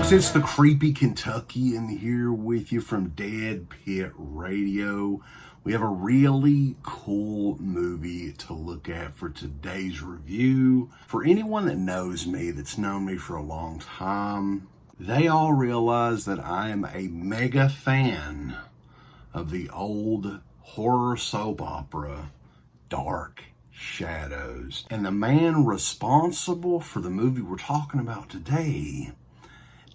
folks, it's the Creepy Kentuckian here with you from Dead Pit Radio. We have a really cool movie to look at for today's review. For anyone that knows me, that's known me for a long time, they all realize that I am a mega fan of the old horror soap opera, Dark Shadows. And the man responsible for the movie we're talking about today,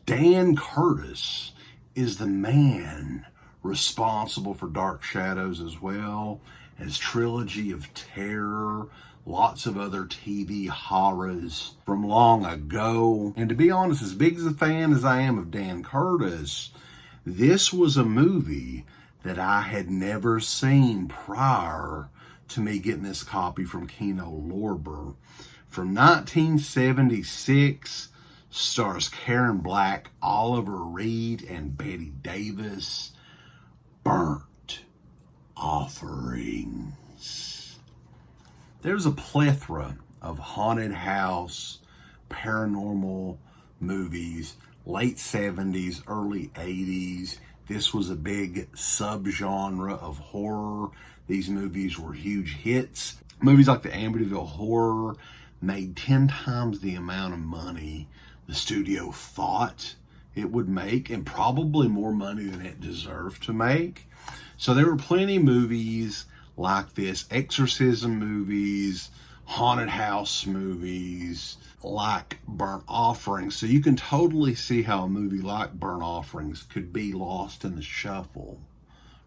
Dan Curtis, is the man responsible for Dark Shadows as well as Trilogy of Terror, lots of other TV horrors from long ago. And to be honest, as big as a fan as I am of Dan Curtis, this was a movie that I had never seen prior to me getting this copy from Kino Lorber. From 1976, stars Karen Black, Oliver Reed, and Bette Davis. Burnt Offerings. There's a plethora of haunted house, paranormal movies, late 70s, early 80s. This was a big subgenre of horror. These movies were huge hits. Movies like the Amityville Horror made 10 times the amount of money the studio thought it would make, and probably more money than it deserved to make. So there were plenty of movies like this, exorcism movies, haunted house movies, like Burnt Offerings. So you can totally see how a movie like Burnt Offerings could be lost in the shuffle,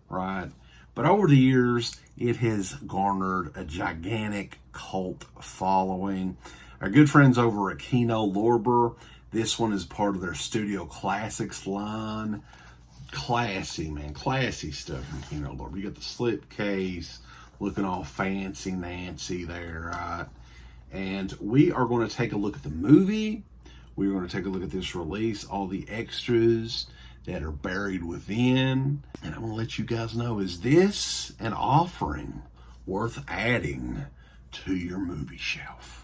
right? But over the years, it has garnered a gigantic cult following. Our good friends over at Kino Lorber, this one is part of their Studio Classics line. Classy, man. Classy stuff from Kino Lorber. You got the slipcase, looking all fancy Nancy there, right? And we are going to take a look at the movie. We're going to take a look at this release, all the extras that are buried within. And I'm going to let you guys know, is this an offering worth adding to your movie shelf?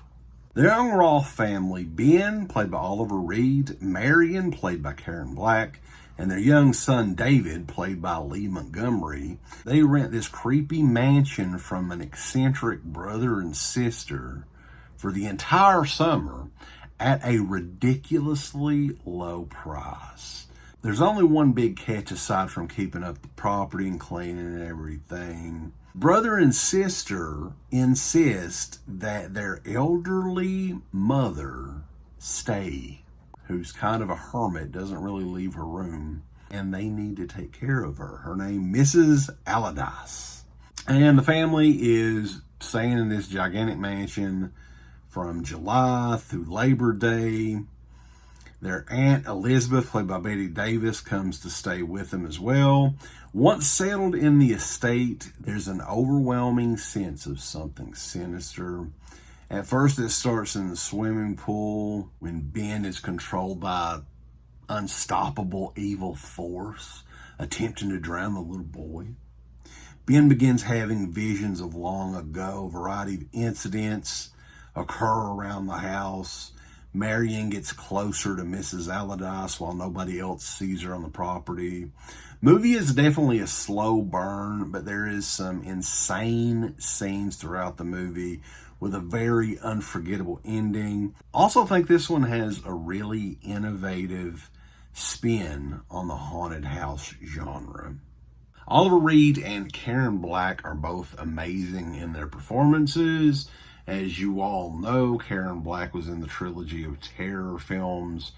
The young Roth family, Ben, played by Oliver Reed, Marion, played by Karen Black, and their young son, David, played by Lee Montgomery, they rent this creepy mansion from an eccentric brother and sister for the entire summer at a ridiculously low price. There's only one big catch aside from keeping up the property and cleaning and everything. Brother and sister insist that their elderly mother stay, who's kind of a hermit, doesn't really leave her room, and they need to take care of her. Her name, Mrs. Allardyce. And the family is staying in this gigantic mansion from July through Labor Day. Their Aunt Elizabeth, played by Bette Davis, comes to stay with them as well. Once settled in the estate, there's an overwhelming sense of something sinister. At first, it starts in the swimming pool when Ben is controlled by unstoppable evil force, attempting to drown the little boy. Ben begins having visions of long ago. A variety of incidents occur around the house. Marion gets closer to Mrs. Allardyce while nobody else sees her on the property. Movie is definitely a slow burn, but there is some insane scenes throughout the movie with a very unforgettable ending. Also think this one has a really innovative spin on the haunted house genre. Oliver Reed and Karen Black are both amazing in their performances. As you all know, Karen Black was in the Trilogy of Terror films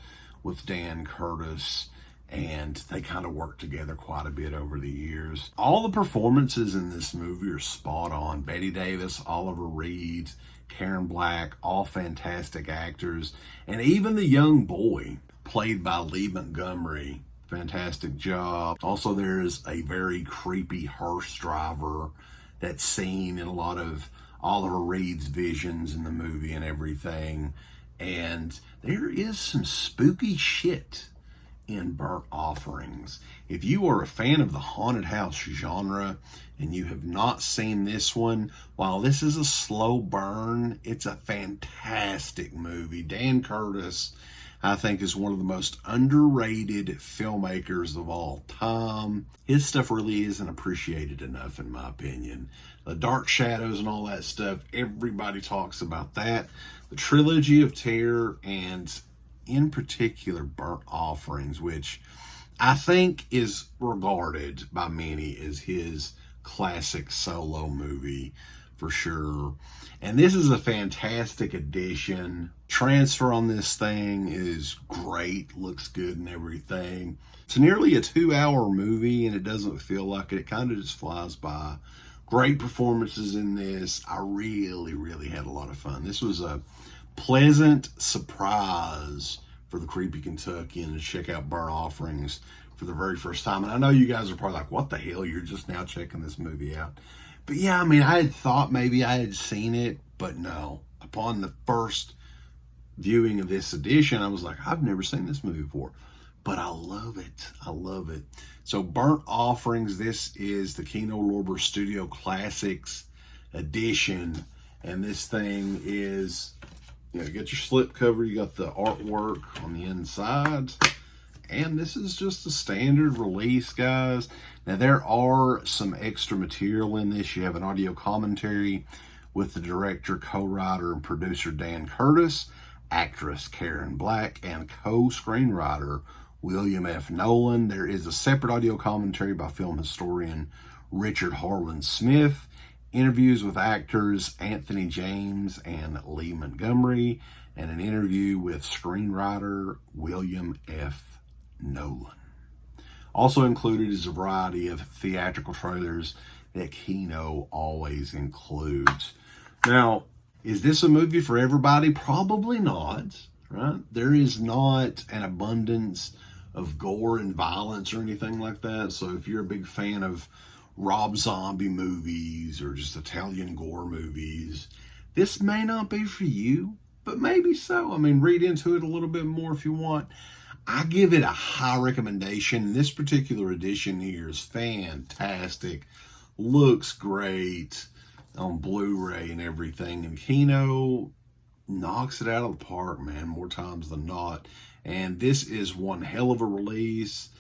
with Dan Curtis, and they kind of worked together quite a bit over the years. All the performances in this movie are spot on. Bette Davis, Oliver Reed, Karen Black, all fantastic actors. And even the young boy, played by Lee Montgomery, fantastic job. Also, there's a very creepy hearse driver that's seen in a lot of Oliver Reed's visions in the movie and everything. And there is some spooky shit in Burnt Offerings. If you are a fan of the haunted house genre and you have not seen this one, while this is a slow burn, it's a fantastic movie. Dan Curtis I think is one of the most underrated filmmakers of all time. His stuff really isn't appreciated enough, in my opinion. The Dark Shadows and all that stuff, everybody talks about that. The Trilogy of Terror, and in particular Burnt Offerings, which I think is regarded by many as his classic solo movie for sure. And this is a fantastic addition. Transfer on this thing is great, looks good and everything. It's nearly a 2-hour movie and it doesn't feel like it. It kind of just flies by. Great performances in this. I really had a lot of fun. This was a pleasant surprise for the Creepy Kentuckian to check out Burnt Offerings for the very first time. And I know you guys are probably like, what the hell? You're just now checking this movie out. But yeah, I mean, I had thought maybe I had seen it, but no. Upon the first viewing of this edition, I was like, I've never seen this movie before. But I love it. I love it. So Burnt Offerings, this is the Kino Lorber Studio Classics edition. And this thing is, you get your slip cover, you got the artwork on the inside, and this is just a standard release, guys. Now there are some extra material in this. You have an audio commentary with the director, co-writer, and producer Dan Curtis, actress Karen Black, and co-screenwriter William F. Nolan. There is a separate audio commentary by film historian Richard Harlan Smith, interviews with actors Anthony James and Lee Montgomery, and an interview with screenwriter William F. Nolan. Also included is a variety of theatrical trailers that Kino always includes. Now, is this a movie for everybody? Probably not, right? There is not an abundance of gore and violence or anything like that. So if you're a big fan of Rob Zombie movies or just Italian gore movies, this may not be for you, but maybe so. I mean, read into it a little bit more if you want. I give it a high recommendation. This particular edition here is fantastic. Looks great on Blu-ray and everything. And Kino knocks it out of the park, man, more times than not. And this is one hell of a release.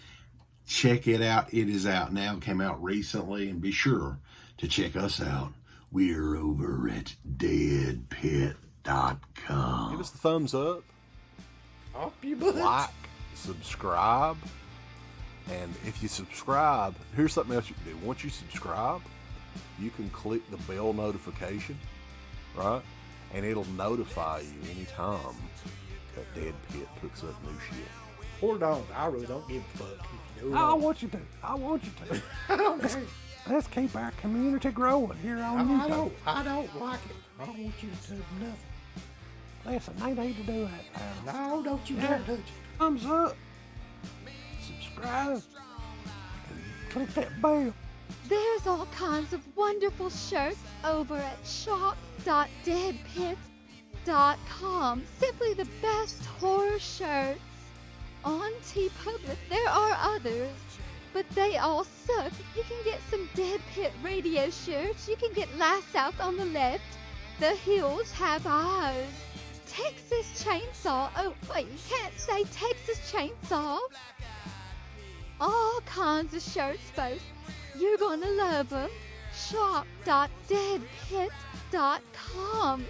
Check it out. It is out now. It came out recently. And be sure to check us out. We're over at deadpit.com. Give us the thumbs up. Up you butt. Like, subscribe. And if you subscribe, here's something else you can do. Once you subscribe, you can click the bell notification, right? And it'll notify you anytime that Dead Pit puts up new shit. Or don't. I really don't give a fuck. I want you to. I want you to. I don't care. Let's keep our community growing here on YouTube. I don't like it. I don't want you to do nothing. Listen, they need to do that, pal. No, don't you dare touch it. Thumbs up. Subscribe. And click that bell. There's all kinds of wonderful shirts over at shop.deadpit.com. Simply the best horror shirts. On TeePublic, there are others, but they all suck. You can get some Dead Pit radio shirts. You can get Last South on the Left. The Hills Have Eyes. Texas Chainsaw. Oh, wait, you can't say Texas Chainsaw. All kinds of shirts, folks. You're gonna love them. Shop.deadpit.com.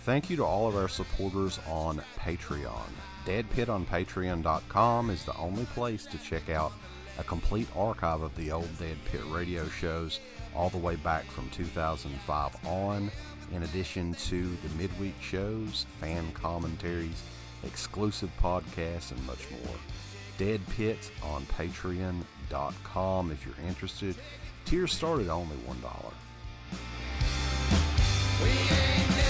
Thank you to all of our supporters on Patreon. DeadPitOnPatreon.com is the only place to check out a complete archive of the old Dead Pit radio shows all the way back from 2005 on, in addition to the midweek shows, fan commentaries, exclusive podcasts, and much more. Dead Pit on Patreon.com if you're interested. Tiers start at only $1. We ain't